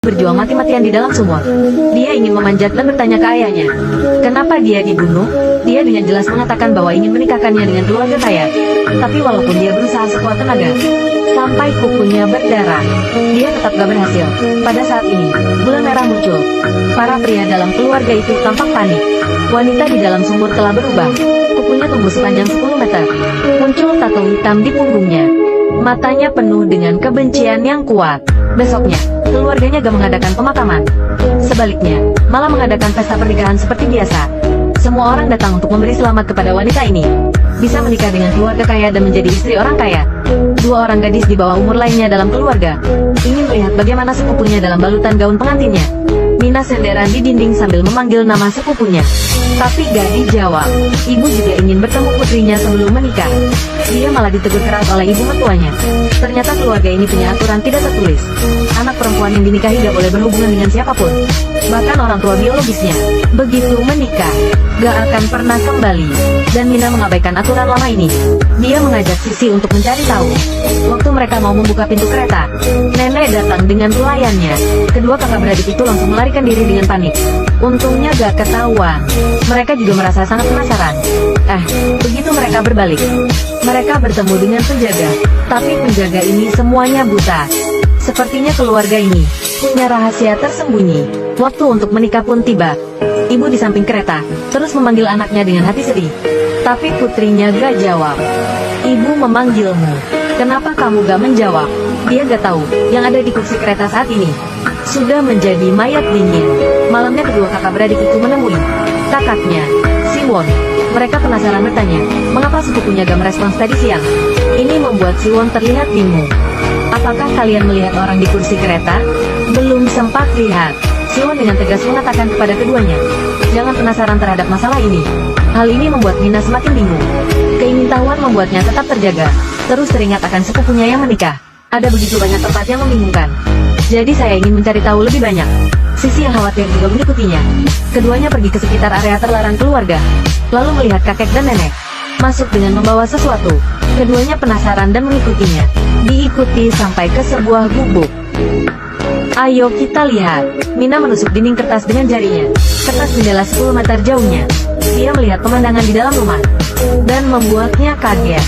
berjuang mati-matian di dalam sumur. Dia ingin memanjat dan bertanya ke ayahnya, kenapa dia dibunuh? Dia dengan jelas mengatakan bahwa ingin menikahkannya dengan keluarga kaya. Tapi walaupun dia berusaha sekuat tenaga, sampai kukunya berdarah, dia tetap gak berhasil. Pada saat ini, bulan merah muncul. Para pria dalam keluarga itu tampak panik. Wanita di dalam sumur telah berubah. Kukunya tumbuh sepanjang 10 meter. Muncul tato hitam di punggungnya. Matanya penuh dengan kebencian yang kuat. Besoknya, keluarganya gak mengadakan pemakaman. Sebaliknya, malah mengadakan pesta pernikahan seperti biasa. Semua orang datang untuk memberi selamat kepada wanita ini. Bisa menikah dengan keluarga kaya dan menjadi istri orang kaya. Dua orang gadis di bawah umur lainnya dalam keluarga ingin melihat bagaimana sepupunya dalam balutan gaun pengantinnya. Mina senderan di dinding sambil memanggil nama sepupunya. Tapi gak dijawab. Ibu juga ingin bertemu putrinya sebelum menikah. Dia malah ditegur keras oleh ibu mertuanya. Ternyata keluarga ini punya aturan tidak tertulis. Anak perempuan yang dinikahi gak boleh berhubungan dengan siapapun. Bahkan orang tua biologisnya. Begitu menikah, gak akan pernah kembali. Dan Mina mengabaikan aturan lama ini. Dia mengajak Sisi untuk mencari tahu. Waktu mereka mau membuka pintu kereta, nenek datang dengan pelayannya. Kedua kakak beradik itu langsung melarikan diri dengan panik. Untungnya gak ketahuan. Mereka juga merasa sangat penasaran. Begitu mereka berbalik, mereka bertemu dengan penjaga. Tapi penjaga ini semuanya buta. Sepertinya keluarga ini punya rahasia tersembunyi. Waktu untuk menikah pun tiba. Ibu di samping kereta terus memanggil anaknya dengan hati sedih. Tapi putrinya gak jawab. Ibu memanggilmu. Kenapa kamu gak menjawab? Dia gak tahu yang ada di kursi kereta saat ini sudah menjadi mayat dingin. Malamnya kedua kakak beradik itu menemui kakaknya, Siwon. Mereka penasaran bertanya, mengapa sepupunya gak merespons tadi siang? Ini membuat Siwon terlihat bingung. Apakah kalian melihat orang di kursi kereta? Belum sempat lihat. Siwon dengan tegas mengatakan kepada keduanya, jangan penasaran terhadap masalah ini. Hal ini membuat Mina semakin bingung. Keingintahuan membuatnya tetap terjaga. Terus teringat akan sepupunya yang menikah. Ada begitu banyak tempat yang membingungkan. Jadi saya ingin mencari tahu lebih banyak. Sisi yang khawatir juga mengikutinya. Keduanya pergi ke sekitar area terlarang keluarga. Lalu melihat kakek dan nenek masuk dengan membawa sesuatu. Keduanya penasaran dan mengikutinya. Diikuti sampai ke sebuah gubuk. Ayo kita lihat. Mina menusuk dinding kertas dengan jarinya. Kertas jendela 10 meter jauhnya. Dia melihat pemandangan di dalam rumah dan membuatnya kaget.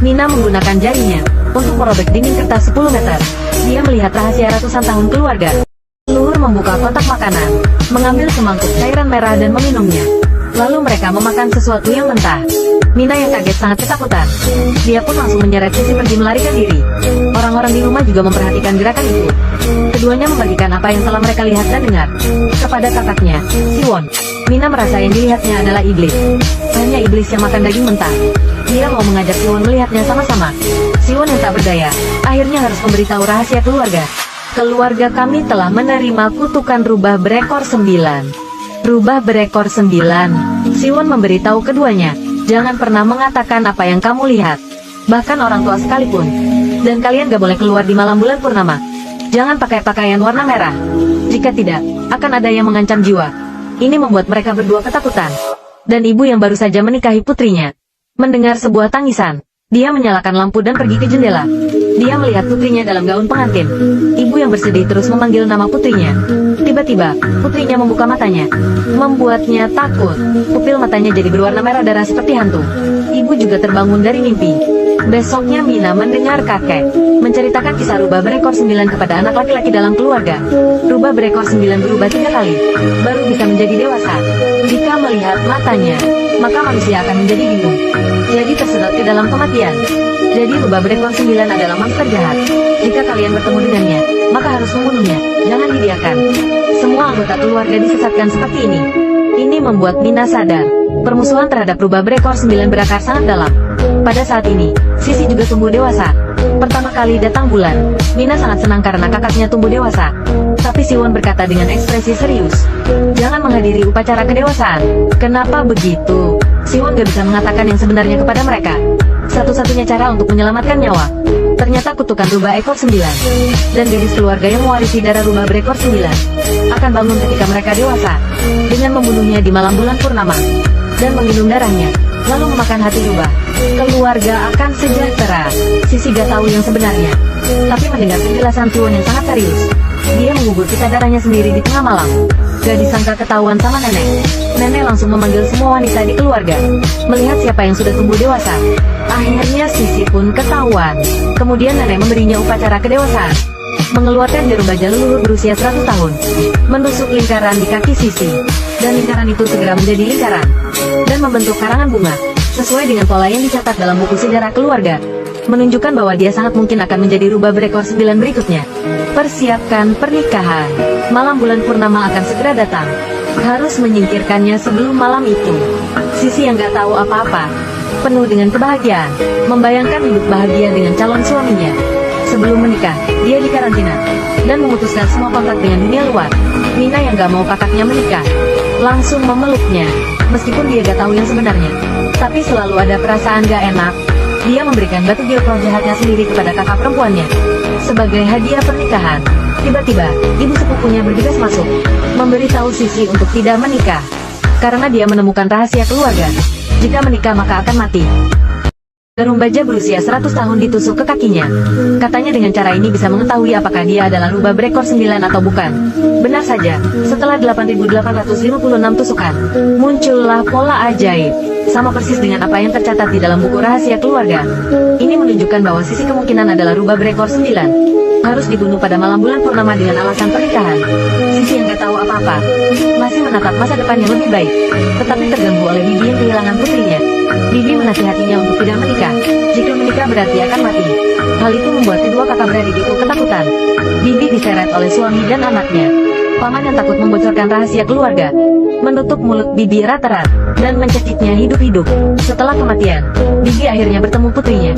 Mina menggunakan jarinya untuk merobek dinding kertas 10 meter. Dia melihat rahasia ratusan tahun keluarga. Leluhur membuka kotak makanan, mengambil semangkuk cairan merah dan meminumnya. Lalu mereka memakan sesuatu yang mentah. Mina yang kaget sangat ketakutan. Dia pun langsung menyeret Sisi pergi melarikan diri. Orang-orang di rumah juga memperhatikan gerakan itu. Keduanya membagikan apa yang telah mereka lihat dan dengar kepada kakaknya, Siwon. Mina merasa yang dilihatnya adalah iblis. Hanya iblis yang makan daging mentah. Dia mau mengajak Siwon melihatnya sama-sama. Siwon yang tak berdaya, akhirnya harus memberitahu rahasia keluarga. Keluarga kami telah menerima kutukan rubah berekor 9. Rubah berekor 9. Siwon memberitahu keduanya, jangan pernah mengatakan apa yang kamu lihat. Bahkan orang tua sekalipun. Dan kalian gak boleh keluar di malam bulan purnama. Jangan pakai pakaian warna merah. Jika tidak, akan ada yang mengancam jiwa. Ini membuat mereka berdua ketakutan. Dan ibu yang baru saja menikahi putrinya mendengar sebuah tangisan. Dia menyalakan lampu dan pergi ke jendela. Dia melihat putrinya dalam gaun pengantin. Ibu yang bersedih terus memanggil nama putrinya. Tiba-tiba, putrinya membuka matanya. Membuatnya takut. Pupil matanya jadi berwarna merah darah seperti hantu. Ibu juga terbangun dari mimpi. Besoknya Mina mendengar kakek menceritakan kisah rubah berekor 9 kepada anak laki-laki dalam keluarga. Rubah berekor 9 berubah 3 kali, baru bisa menjadi dewasa. Jika melihat matanya, maka manusia akan menjadi bingung. Jadi tersedot ke dalam kematian. Jadi rubah berekor 9 adalah monster jahat. Jika kalian bertemu dengannya, maka harus membunuhnya. Jangan dibiarkan. Semua anggota keluarga disesatkan seperti ini. Ini membuat Mina sadar. Permusuhan terhadap rubah berekor 9 berakar sangat dalam. Pada saat ini, Sisi juga tumbuh dewasa. Pertama kali datang bulan, Mina sangat senang karena kakaknya tumbuh dewasa. Tapi Siwon berkata dengan ekspresi serius, jangan menghadiri upacara kedewasaan. Kenapa begitu? Siwon gak bisa mengatakan yang sebenarnya kepada mereka. Satu-satunya cara untuk menyelamatkan nyawa. Ternyata kutukan rubah ekor 9. Dan gadis keluarga yang mewarisi darah rubah berekor 9 akan bangun ketika mereka dewasa. Dengan membunuhnya di malam bulan purnama. Dan meminum darahnya. Lalu memakan hati rubah. Keluarga akan sejahtera. Sisi gak tahu yang sebenarnya. Tapi mendengar penjelasan Siwon yang sangat serius, dia mengubur kesadarannya sendiri di tengah malam. Gak disangka ketahuan sama nenek. Nenek langsung memanggil semua wanita di keluarga. Melihat siapa yang sudah tumbuh dewasa. Akhirnya Sisi pun ketahuan. Kemudian nenek memberinya upacara kedewasaan. Mengeluarkan jarum baja leluhur berusia 100 tahun. Menusuk lingkaran di kaki Sisi. Dan lingkaran itu segera menjadi lingkaran. Dan membentuk karangan bunga. Sesuai dengan pola yang dicatat dalam buku sejarah keluarga. Menunjukkan bahwa dia sangat mungkin akan menjadi rubah berekor 9 berikutnya. Persiapkan pernikahan. Malam bulan purnama akan segera datang. Harus menyingkirkannya sebelum malam itu. Sisi yang gak tahu apa-apa, penuh dengan kebahagiaan, membayangkan hidup bahagia dengan calon suaminya. Sebelum menikah, dia dikarantina, dan memutuskan semua kontak dengan dunia luar. Mina yang gak mau kakaknya menikah, langsung memeluknya. Meskipun dia gak tahu yang sebenarnya, tapi selalu ada perasaan gak enak. Dia memberikan batu geoprol jahatnya sendiri kepada kakak perempuannya. Sebagai hadiah pernikahan. Tiba-tiba, ibu sepupunya bergegas masuk, memberitahu Sisi untuk tidak menikah. Karena dia menemukan rahasia keluarga. Jika menikah maka akan mati. Jarum baja berusia 100 tahun ditusuk ke kakinya. Katanya dengan cara ini bisa mengetahui apakah dia adalah rubah berekor 9 atau bukan. Benar saja, setelah 8.856 tusukan, muncullah pola ajaib. Sama persis dengan apa yang tercatat di dalam buku rahasia keluarga. Ini menunjukkan bahwa Sisi kemungkinan adalah rubah berekor 9. Harus dibunuh pada malam bulan purnama dengan alasan pernikahan. Sisi yang gak tahu apa-apa, masih menatap masa depan yang lebih baik. Tetapi terganggu oleh Bibi yang kehilangan putrinya. Bibi menasihatinya untuk tidak menikah. Jika menikah berarti akan mati. Hal itu membuat kedua kakak beradik itu ketakutan. Bibi diseret oleh suami dan anaknya. Paman yang takut membocorkan rahasia keluarga, menutup mulut Bibi erat-erat, dan mencekiknya hidup-hidup. Setelah kematian, Bibi akhirnya bertemu putrinya.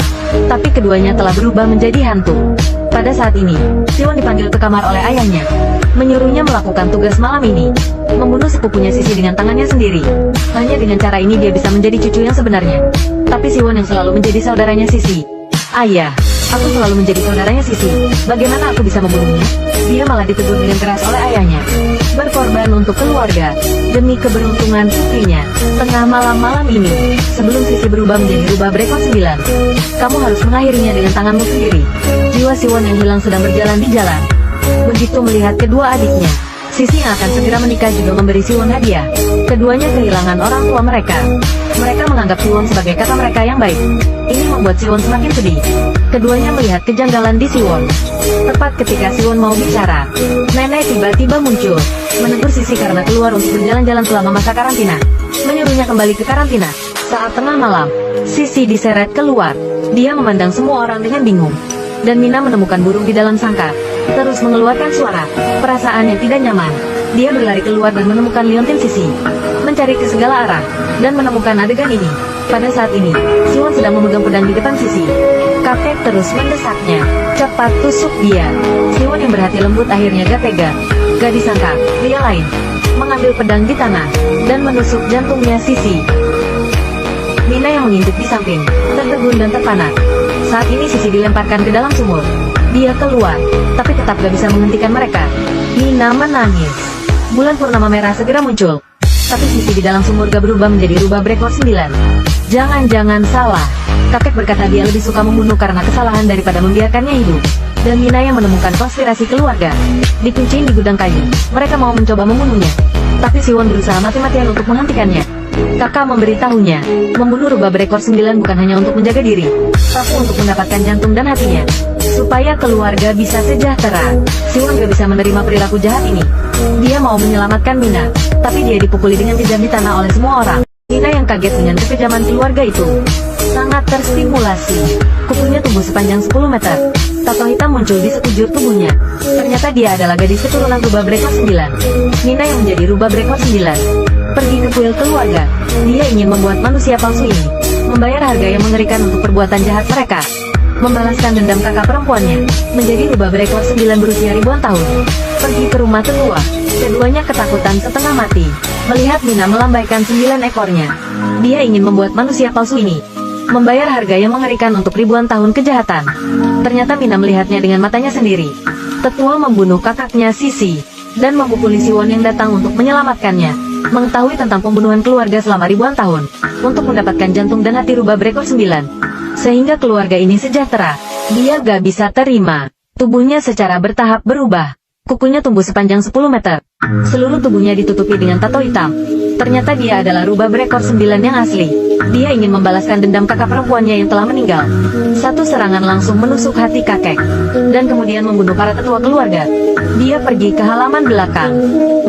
Tapi keduanya telah berubah menjadi hantu. Pada saat ini, Siwon dipanggil ke kamar oleh ayahnya, menyuruhnya melakukan tugas malam ini, membunuh sepupunya Sisi dengan tangannya sendiri. Hanya dengan cara ini dia bisa menjadi cucu yang sebenarnya. Tapi Siwon yang selalu menjadi saudaranya Sisi. Ayah, aku selalu menjadi saudaranya Sisi. Bagaimana aku bisa membunuhnya? Dia malah ditegur dengan keras oleh ayahnya. Berkorban untuk keluarga, demi keberuntungan putrinya. Tengah malam-malam ini, sebelum Sisi berubah menjadi rubah berekor 9, kamu harus mengakhirinya dengan tanganmu sendiri. Jiwa Siwon yang hilang sedang berjalan di jalan. Begitu melihat kedua adiknya, Sisi yang akan segera menikah juga memberi Siwon hadiah. Keduanya kehilangan orang tua mereka. Mereka menganggap Siwon sebagai kakak mereka yang baik. Ini membuat Siwon semakin sedih. Keduanya melihat kejanggalan di Siwon. Tepat ketika Siwon mau bicara, nenek tiba-tiba muncul, menegur Sisi karena keluar untuk berjalan-jalan selama masa karantina. Menyuruhnya kembali ke karantina. Saat tengah malam, Sisi diseret keluar. Dia memandang semua orang dengan bingung. Dan Mina menemukan burung di dalam sangkar, terus mengeluarkan suara, perasaan yang tidak nyaman. Dia berlari keluar dan menemukan liontin Sisi, mencari ke segala arah, dan menemukan adegan ini. Pada saat ini, Siwon sedang memegang pedang di depan Sisi. Kakek terus mendesaknya, cepat tusuk dia. Siwon yang berhati lembut akhirnya gak tega. Gak disangka, pria lain mengambil pedang di tanah, dan menusuk jantungnya Sisi. Mina yang mengintip di samping, tertegun dan terpana. Saat ini Sisi dilemparkan ke dalam sumur. Dia keluar, tapi tetap gak bisa menghentikan mereka. Mina menangis. Bulan purnama merah segera muncul. Tapi Sisi di dalam sumur gak berubah menjadi rubah berekor 9. Jangan-jangan salah. Kakek berkata dia lebih suka membunuh karena kesalahan daripada membiarkannya hidup. Dan Mina yang menemukan konspirasi keluarga. Dikunciin di gudang kayu. Mereka mau mencoba membunuhnya. Tapi Siwon berusaha mati-matian untuk menghentikannya. Kakak memberitahunya, membunuh rubah berekor 9 bukan hanya untuk menjaga diri, tapi untuk mendapatkan jantung dan hatinya. Supaya keluarga bisa sejahtera. Siwon gak bisa menerima perilaku jahat ini. Dia mau menyelamatkan Mina, tapi dia dipukuli dengan kejam di tanah oleh semua orang. Mina yang kaget dengan kekejaman keluarga itu, sangat terstimulasi. Kukunya tumbuh sepanjang 10 meter. Tato hitam muncul di sekujur tubuhnya. Ternyata dia adalah gadis keturunan rubah berekor 9. Mina yang menjadi rubah berekor 9. Pergi ke kuil keluarga. Dia ingin membuat manusia palsu ini membayar harga yang mengerikan untuk perbuatan jahat mereka. Membalaskan dendam kakak perempuannya, menjadi rubah berekor 9 berusia ribuan tahun. Pergi ke rumah tetua. Keduanya ketakutan setengah mati melihat Mina melambaikan 9 ekornya. Dia ingin membuat manusia palsu ini membayar harga yang mengerikan untuk ribuan tahun kejahatan. Ternyata Mina melihatnya dengan matanya sendiri. Tetua membunuh kakaknya Sisi dan memukuli Siwon yang datang untuk menyelamatkannya. Mengetahui tentang pembunuhan keluarga selama ribuan tahun, untuk mendapatkan jantung dan hati rubah berekor 9. Sehingga keluarga ini sejahtera. Dia gak bisa terima. Tubuhnya secara bertahap berubah. Kukunya tumbuh sepanjang 10 meter. Seluruh tubuhnya ditutupi dengan tato hitam. Ternyata dia adalah rubah berekor 9 yang asli. Dia ingin membalaskan dendam kakak perempuannya yang telah meninggal. Satu serangan langsung menusuk hati kakek, dan kemudian membunuh para tetua keluarga. Dia pergi ke halaman belakang,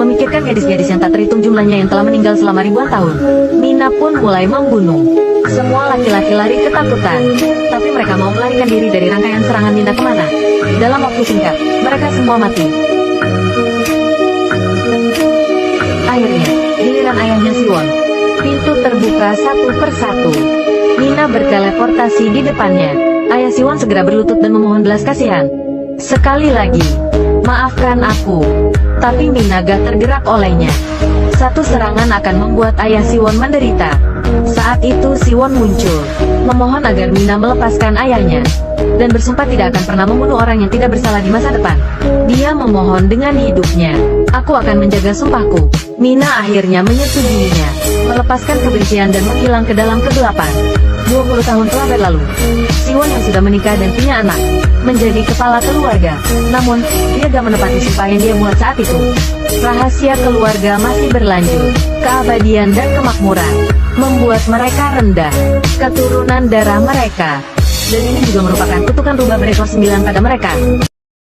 memikirkan gadis-gadis yang tak terhitung jumlahnya yang telah meninggal selama ribuan tahun. Mina pun mulai membunuh. Semua laki-laki lari ketakutan, tapi mereka mau melarikan diri dari rangkaian serangan Mina kemana. Dalam waktu singkat, mereka semua mati. Akhirnya, giliran ayahnya Siwon. Pintu terbuka satu persatu. Mina berteleportasi di depannya. Ayah Siwon segera berlutut dan memohon belas kasihan. Sekali lagi, maafkan aku. Tapi Mina gak tergerak olehnya. Satu serangan akan membuat ayah Siwon menderita. Saat itu Siwon muncul, memohon agar Mina melepaskan ayahnya, dan bersumpah tidak akan pernah membunuh orang yang tidak bersalah di masa depan. Dia memohon dengan hidupnya. Aku akan menjaga sumpahku. Mina akhirnya menyetujuinya, melepaskan kebencian dan menghilang ke dalam kegelapan. 20 tahun telah berlalu. Siwon yang sudah menikah dan punya anak, menjadi kepala keluarga. Namun, dia gak menepati sumpah yang dia buat saat itu. Rahasia keluarga masih berlanjut. Keabadian dan kemakmuran membuat mereka rendah. Keturunan darah mereka. Dan ini juga merupakan kutukan rubah berekor 9 pada mereka.